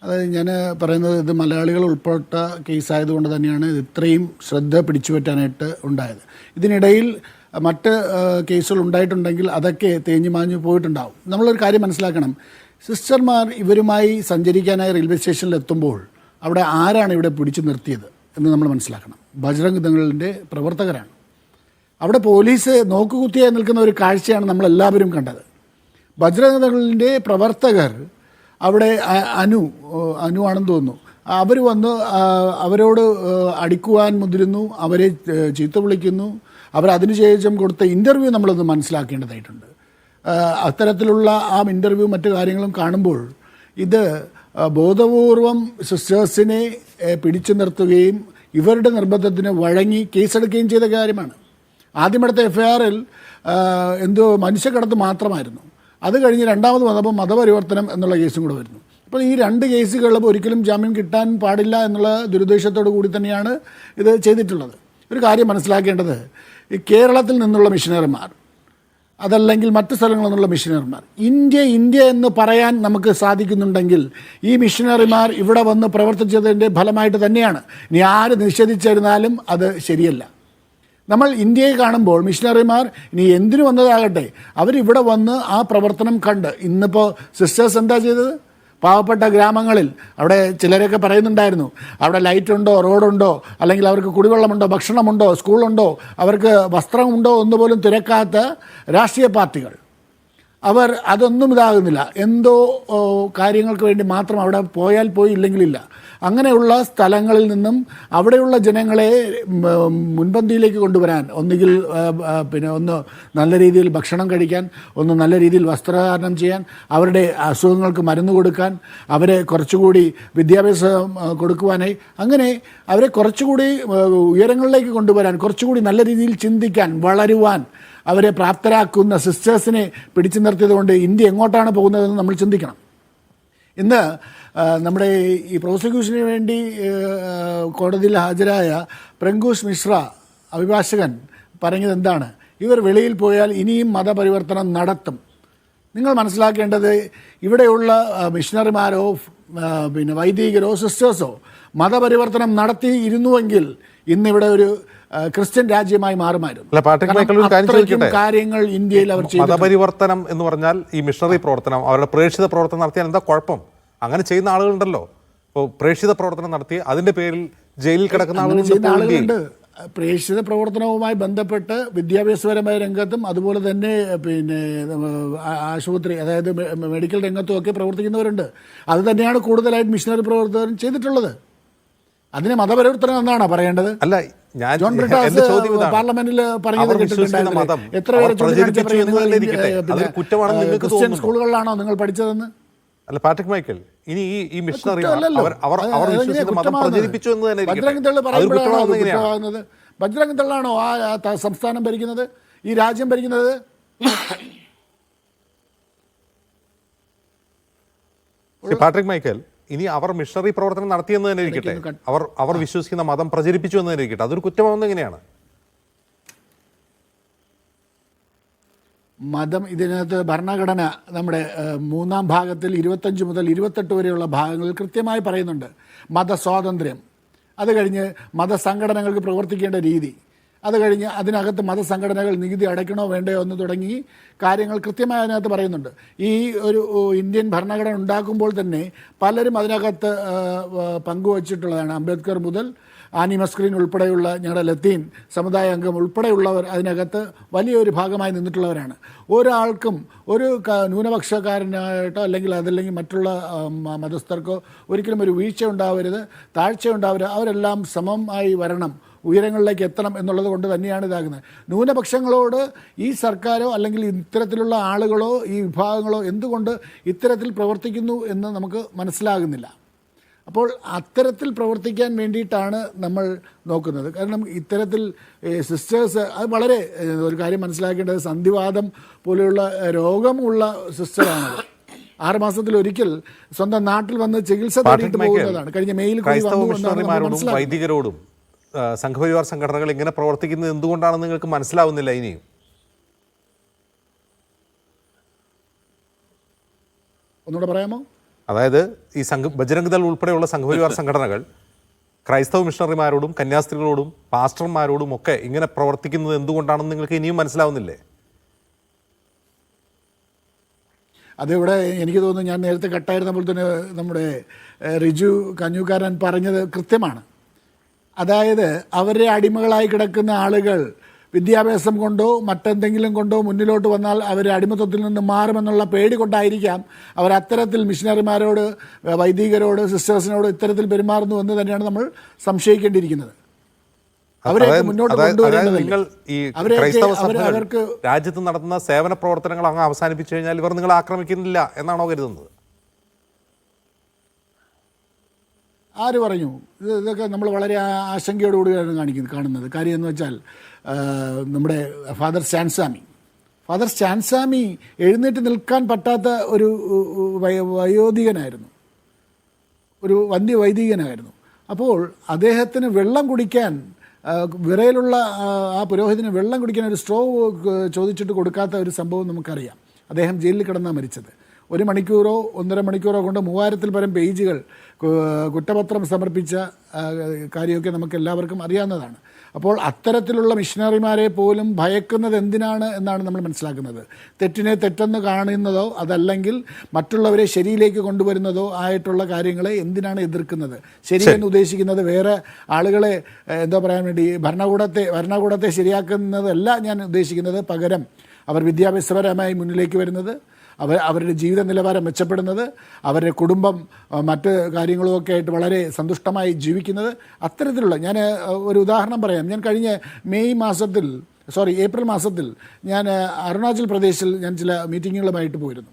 അതായത് ഞാൻ പറയുന്നത് ഇത് മലയാളികൾ ഉൾപ്പെട്ട കേസായതുകൊണ്ട് തന്നെയാണ് ഇത്രയും ശ്രദ്ധ പിടിച്ചുപറ്റാനായിട്ട് ഉണ്ടായത്. ഇതിനിടയിൽ മറ്റ് കേസുകൾ ഉണ്ടായിട്ടുണ്ടെങ്കിൽ അതൊക്കെ തേഞ്ഞു മാഞ്ഞു പോയിട്ടുണ്ടാവും. നമ്മളൊരു കാര്യം മനസ്സിലാക്കണം, സിസ്റ്റർമാർ ഇവരുമായി സഞ്ചരിക്കാനായി റെയിൽവേ സ്റ്റേഷനിൽ എത്തുമ്പോൾ അവിടെ ആരാണ് ഇവിടെ പിടിച്ചു നിർത്തിയത് എന്ന് നമ്മൾ മനസ്സിലാക്കണം. ബജ്രംഗ് ദളിൻ്റെ പ്രവർത്തകരാണ്. അവിടെ പോലീസ് നോക്കുകുത്തിയായി നിൽക്കുന്ന ഒരു കാഴ്ചയാണ് നമ്മളെല്ലാവരും കണ്ടത്. ബജ്രംഗ് ദളിൻ്റെ പ്രവർത്തകർ അവിടെ അനു ആണെന്ന് തോന്നുന്നു, അവർ വന്ന് അവരോട് അടിക്കുവാൻ മുതിരുന്നു, അവരെ ചീത്ത വിളിക്കുന്നു. അവരതിനുശേഷം കൊടുത്ത ഇൻ്റർവ്യൂ നമ്മളൊന്ന് മനസ്സിലാക്കേണ്ടതായിട്ടുണ്ട്. അത്തരത്തിലുള്ള ആ ഇൻ്റർവ്യൂ മറ്റു കാര്യങ്ങളും കാണുമ്പോൾ ഇത് ബോധപൂർവം സിസ്റ്റേഴ്സിനെ പിടിച്ചു നിർത്തുകയും ഇവരുടെ നിർബന്ധത്തിന് വഴങ്ങി കേസെടുക്കുകയും ചെയ്ത കാര്യമാണ്. ആദ്യമെടുത്ത എഫ്ഐആറിൽ എന്തോ മനുഷ്യക്കടത്ത് മാത്രമായിരുന്നു. അത് കഴിഞ്ഞ് രണ്ടാമത് വന്നപ്പോൾ മതപരിവർത്തനം എന്നുള്ള കേസും കൂടെ വരുന്നു. അപ്പോൾ ഈ രണ്ട് കേസുകളും ഒരിക്കലും ജാമ്യം കിട്ടാൻ പാടില്ല എന്നുള്ള ദുരുദ്ദേശത്തോടു കൂടി തന്നെയാണ് ഇത് ചെയ്തിട്ടുള്ളത്. ഒരു കാര്യം മനസ്സിലാക്കേണ്ടത്, ഈ കേരളത്തിൽ നിന്നുള്ള മിഷനറിമാർ അതല്ലെങ്കിൽ മറ്റ് സ്ഥലങ്ങളിൽ നിന്നുള്ള മിഷനറിമാർ ഇന്ത്യ എന്ന് പറയാൻ നമുക്ക് സാധിക്കുന്നുണ്ടെങ്കിൽ ഈ മിഷനറിമാർ ഇവിടെ വന്ന് പ്രവർത്തിച്ചതിൻ്റെ ഫലമായിട്ട് തന്നെയാണ്. ഇനി ആര് നിഷേധിച്ചിരുന്നാലും അത് ശരിയല്ല. നമ്മൾ ഇന്ത്യയെ കാണുമ്പോൾ മിഷനറിമാർ ഇനി എന്തിനു വന്നതാകട്ടെ അവരിവിടെ വന്ന് ആ പ്രവർത്തനം കണ്ട്, ഇന്നിപ്പോൾ സിസ്റ്റേഴ്സ് എന്താ ചെയ്തത്? പാവപ്പെട്ട ഗ്രാമങ്ങളിൽ അവിടെ ചിലരൊക്കെ പറയുന്നുണ്ടായിരുന്നു, അവിടെ ലൈറ്റുണ്ടോ, റോഡുണ്ടോ, അല്ലെങ്കിൽ അവർക്ക് കുടിവെള്ളമുണ്ടോ, ഭക്ഷണമുണ്ടോ, സ്കൂളുണ്ടോ, അവർക്ക് വസ്ത്രമുണ്ടോ എന്നുപോലും തിരക്കാത്ത രാഷ്ട്രീയ പാർട്ടികൾ, അവർ അതൊന്നും ഇതാകുന്നില്ല, എന്തോ കാര്യങ്ങൾക്ക് വേണ്ടി മാത്രം അവിടെ പോയാൽ പോയി ഇല്ലെങ്കിലില്ല. അങ്ങനെയുള്ള സ്ഥലങ്ങളിൽ നിന്നും അവിടെയുള്ള ജനങ്ങളെ മുൻപന്തിയിലേക്ക് കൊണ്ടുവരാൻ, ഒന്നുകിൽ ഒന്ന് നല്ല രീതിയിൽ ഭക്ഷണം കഴിക്കാൻ, ഒന്ന് നല്ല രീതിയിൽ വസ്ത്രധാരണം ചെയ്യാൻ, അവരുടെ അസുഖങ്ങൾക്ക് മരുന്ന് കൊടുക്കാൻ, അവരെ കുറച്ചുകൂടി വിദ്യാഭ്യാസം കൊടുക്കുവാനായി, അങ്ങനെ അവരെ കുറച്ചുകൂടി ഉയരങ്ങളിലേക്ക് കൊണ്ടുവരാൻ, കുറച്ചുകൂടി നല്ല രീതിയിൽ ചിന്തിക്കാൻ, വളരുവാൻ അവരെ പ്രാപ്തരാക്കുന്ന സിസ്റ്റേഴ്സിനെ പിടിച്ചു നിർത്തിയതുകൊണ്ട് ഇന്ത്യ എങ്ങോട്ടാണ് പോകുന്നതെന്ന് നമ്മൾ ചിന്തിക്കണം. ഇന്ന് നമ്മുടെ ഈ പ്രോസിക്യൂഷന് വേണ്ടി കോടതിയിൽ ഹാജരായ പ്രങ്കൂഷ് മിശ്ര അഭിഭാഷകൻ പറഞ്ഞത് എന്താണ്? ഇവർ വെളിയിൽ പോയാൽ ഇനിയും മതപരിവർത്തനം നടത്തും. നിങ്ങൾ മനസ്സിലാക്കേണ്ടത്, ഇവിടെയുള്ള മിഷണറിമാരോ വൈദികരോ സിസ്റ്റേഴ്സോ മതപരിവർത്തനം നടത്തിയിരുന്നുവെങ്കിൽ ഇന്നിവിടെ ഒരു ക്രിസ്ത്യൻ രാജ്യമായി മാറുമായിരുന്നു. കാര്യങ്ങൾ ഇന്ത്യയിൽ അവർ മതപരിവർത്തനം എന്ന് പറഞ്ഞാൽ ഈ മിഷണറി പ്രവർത്തനം, അവരുടെ പ്രേക്ഷിത പ്രവർത്തനം നടത്തിയാൽ എന്താ കുഴപ്പം? അങ്ങനെ ചെയ്യുന്ന ആളുകളുണ്ടല്ലോ. ഇപ്പോൾ പ്രേക്ഷിത പ്രവർത്തനം നടത്തി അതിന്റെ പേരിൽ ജയിലിൽ കിടക്കുന്ന ആളുകളുണ്ട്. പ്രേക്ഷിത പ്രവർത്തനവുമായി ബന്ധപ്പെട്ട് വിദ്യാഭ്യാസപരമായ രംഗത്തും അതുപോലെ തന്നെ ആശുപത്രി, അതായത് മെഡിക്കൽ രംഗത്തും ഒക്കെ പ്രവർത്തിക്കുന്നവരുണ്ട്. അത് തന്നെയാണ് കൂടുതലായിട്ട് മിഷണറി പ്രവർത്തകർ ചെയ്തിട്ടുള്ളത്. അതിന് മതപരിവർത്തനം എന്നാണോ പറയേണ്ടത്? അല്ല, ജോൺ ബ്രിട്ടാസ് പാർലമെന്റിൽ പറഞ്ഞത് കേട്ടിട്ടുണ്ടായിരുന്നു. എത്ര പേരെ ക്രിസ്ത്യൻ സ്കൂളുകളിലാണോ നിങ്ങൾ പഠിച്ചതെന്ന്? അല്ല പാട്രിക് മൈക്കൽ, ഇനി ഈ മിഷണറി ബജ്രംഗ് ദളാണോ ആ സംസ്ഥാനം ഭരിക്കുന്നത്, ഈ രാജ്യം ഭരിക്കുന്നത്? പാട്രിക് മൈക്കൽ, ഇനി അവർ മിഷണറി പ്രവർത്തനം നടത്തിയെന്ന് തന്നെ ഇരിക്കട്ടെ, അവർ വിശ്വസിക്കുന്ന മതം പ്രചരിപ്പിച്ചു എന്ന് തന്നെ ഇരിക്കട്ടെ, അതൊരു കുറ്റമാവുന്നത് എങ്ങനെയാണ്? മതം ഇതിനകത്ത് ഭരണഘടന നമ്മുടെ 3-ാം ഭാഗത്തിൽ 25 മുതൽ 28 വരെയുള്ള ഭാഗങ്ങളിൽ കൃത്യമായി പറയുന്നുണ്ട് മതസ്വാതന്ത്ര്യം. അത് കഴിഞ്ഞ് മതസംഘടനകൾക്ക് പ്രവർത്തിക്കേണ്ട രീതി, അത് കഴിഞ്ഞ് അതിനകത്ത് മതസംഘടനകൾ നികുതി അടയ്ക്കണോ വേണ്ടയോ എന്ന് തുടങ്ങി കാര്യങ്ങൾ കൃത്യമായി അതിനകത്ത് പറയുന്നുണ്ട്. ഈ ഒരു ഇന്ത്യൻ ഭരണഘടന ഉണ്ടാക്കുമ്പോൾ തന്നെ പലരും അതിനകത്ത് പങ്കുവച്ചിട്ടുള്ളതാണ്. അംബേദ്കർ മുതൽ ആനി മസ്ക്രീൻ ഉൾപ്പെടെയുള്ള ഞങ്ങളുടെ ലത്തീൻ സമുദായ അംഗം ഉൾപ്പെടെയുള്ളവർ അതിനകത്ത് വലിയൊരു ഭാഗമായി നിന്നിട്ടുള്ളവരാണ്. ഒരാൾക്കും ഒരു ന്യൂനപക്ഷക്കാരനായിട്ടോ അതല്ലെങ്കിൽ മറ്റുള്ള മതസ്ഥർക്കോ ഒരിക്കലും ഒരു വീഴ്ച ഉണ്ടാവരുത്, താഴ്ച ഉണ്ടാവരുത്. അവരെല്ലാം സമമായി വരണം, ഉയരങ്ങളിലേക്ക് എത്തണം എന്നുള്ളത് കൊണ്ട് തന്നെയാണ് ഇതാകുന്നത്. ന്യൂനപക്ഷങ്ങളോട് ഈ സർക്കാരോ അല്ലെങ്കിൽ ഇത്തരത്തിലുള്ള ആളുകളോ ഈ വിഭാഗങ്ങളോ എന്തുകൊണ്ട് ഇത്തരത്തിൽ പ്രവർത്തിക്കുന്നു എന്ന് നമുക്ക് മനസ്സിലാകുന്നില്ല. അപ്പോൾ അത്തരത്തിൽ പ്രവർത്തിക്കാൻ വേണ്ടിയിട്ടാണ് നമ്മൾ നോക്കുന്നത്. കാരണം ഇത്തരത്തിൽ സിസ്റ്റേഴ്സ്, അത് വളരെ ഒരു കാര്യം മനസ്സിലാക്കേണ്ടത്, സന്ധിവാദം പോലെയുള്ള രോഗമുള്ള സിസ്റ്ററാണത്. 6 മാസത്തിലൊരിക്കൽ സ്വന്തം നാട്ടിൽ വന്ന് ചികിത്സ തേടിയിട്ട് പോകുന്നതാണ്. കഴിഞ്ഞ മെയിൽ വൈദികരോടും സംഘപരിവാർ സംഘടനകൾ ഇങ്ങനെ പ്രവർത്തിക്കുന്നത് എന്തുകൊണ്ടാണെന്ന് നിങ്ങൾക്ക് മനസ്സിലാവുന്നില്ല? ഇനിയും ഒന്നുകൂടെ പറയാമോ? അതായത് ഈ ബജരംഗ് ദൾ ഉൾപ്പെടെയുള്ള സംഘപരിവാർ സംഘടനകൾ ക്രൈസ്തവ മിഷണറിമാരോടും കന്യാസ്ത്രീകളോടും പാസ്റ്റർമാരോടും ഒക്കെ ഇങ്ങനെ പ്രവർത്തിക്കുന്നത് എന്തുകൊണ്ടാണെന്ന് നിങ്ങൾക്ക് ഇനിയും മനസ്സിലാവുന്നില്ലേ? അതിവിടെ എനിക്ക് തോന്നുന്നു ഞാൻ നേരത്തെ കട്ടായിരുന്നപ്പോൾ തന്നെ നമ്മുടെ റിജു കഞ്ഞൂക്കാരൻ പറഞ്ഞത് കൃത്യമാണ്. അതായത് അവരുടെ അടിമകളായി കിടക്കുന്ന ആളുകൾ വിദ്യാഭ്യാസം കൊണ്ടോ മറ്റെന്തെങ്കിലും കൊണ്ടോ മുന്നിലോട്ട് വന്നാൽ അവർ അടിമത്വത്തിൽ നിന്ന് മാറുമെന്നുള്ള പേടി കൊണ്ടായിരിക്കാം അവർ അത്തരത്തിൽ മിഷനറിമാരോട്, വൈദികരോട്, സിസ്റ്റേഴ്സിനോട് ഇത്തരത്തിൽ പെരുമാറുന്നു എന്ന് തന്നെയാണ് നമ്മൾ സംശയിക്കേണ്ടിയിരിക്കുന്നത്. അവരെ മുന്നോട്ട് നിങ്ങൾ ഈ ക്രൈസ്തവ സഭകൾ രാജ്യത്ത് നടത്തുന്ന സേവന പ്രവർത്തനങ്ങൾ അങ്ങ് അവസാനിപ്പിച്ചു കഴിഞ്ഞാൽ ഇവർ നിങ്ങളെ ആക്രമിക്കുന്നില്ല എന്നാണോ കരുതുന്നത്? ആര് പറഞ്ഞു? ഇതൊക്കെ നമ്മൾ വളരെ ആശങ്കയോടുകൂടിയാണ് കാണുന്നത്. കാര്യം എന്ന് വെച്ചാൽ നമ്മുടെ ഫാദർ സ്റ്റാൻസാമി എഴുന്നേറ്റ് നിൽക്കാൻ പറ്റാത്ത ഒരു വയോധികനായിരുന്നു, ഒരു വൈദികനായിരുന്നു. അപ്പോൾ അദ്ദേഹത്തിന് വെള്ളം കുടിക്കാൻ, വിറയിലുള്ള ആ പുരോഹിതന് വെള്ളം കുടിക്കാൻ ഒരു സ്ട്രോ ചോദിച്ചിട്ട് കൊടുക്കാത്ത ഒരു സംഭവം നമുക്കറിയാം. അദ്ദേഹം ജയിലിൽ കിടന്നാണ് മരിച്ചത്. 1 മണിക്കൂറോ 1.5 മണിക്കൂറോ കൊണ്ട് 3000-ൽ പരം പേജുകൾ കുറ്റപത്രം സമർപ്പിച്ച കാര്യമൊക്കെ നമുക്ക് എല്ലാവർക്കും അറിയാവുന്നതാണ്. അപ്പോൾ അത്തരത്തിലുള്ള മിഷനറിമാരെ പോലും ഭയക്കുന്നത് എന്തിനാണ് എന്നാണ് നമ്മൾ മനസ്സിലാക്കുന്നത്. തെറ്റിനെ തെറ്റെന്ന് കാണുന്നതോ അതല്ലെങ്കിൽ മറ്റുള്ളവരെ ശരിയിലേക്ക് കൊണ്ടുവരുന്നതോ ആയിട്ടുള്ള കാര്യങ്ങളെ എന്തിനാണ് എതിർക്കുന്നത്? ശരിയെന്ന് ഉദ്ദേശിക്കുന്നത് വേറെ ആളുകളെ എന്താ പറയാൻ വേണ്ടി ഭരണകൂടത്തെ ശരിയാക്കുന്നതല്ല ഞാൻ ഉദ്ദേശിക്കുന്നത്. പകരം അവർ വിദ്യാഭ്യാസപരമായി മുന്നിലേക്ക് വരുന്നത്, അവരുടെ ജീവിത നിലവാരം മെച്ചപ്പെടുന്നത്, അവരുടെ കുടുംബം മറ്റ് കാര്യങ്ങളുമൊക്കെ ആയിട്ട് വളരെ സന്തുഷ്ടമായി ജീവിക്കുന്നത്, അത്തരത്തിലുള്ള ഞാൻ ഒരു ഉദാഹരണം പറയാം. ഞാൻ കഴിഞ്ഞ ഏപ്രിൽ മാസത്തിൽ ഞാൻ അരുണാചൽ പ്രദേശിൽ ഞാൻ ചില മീറ്റിങ്ങുകളുമായിട്ട് പോയിരുന്നു.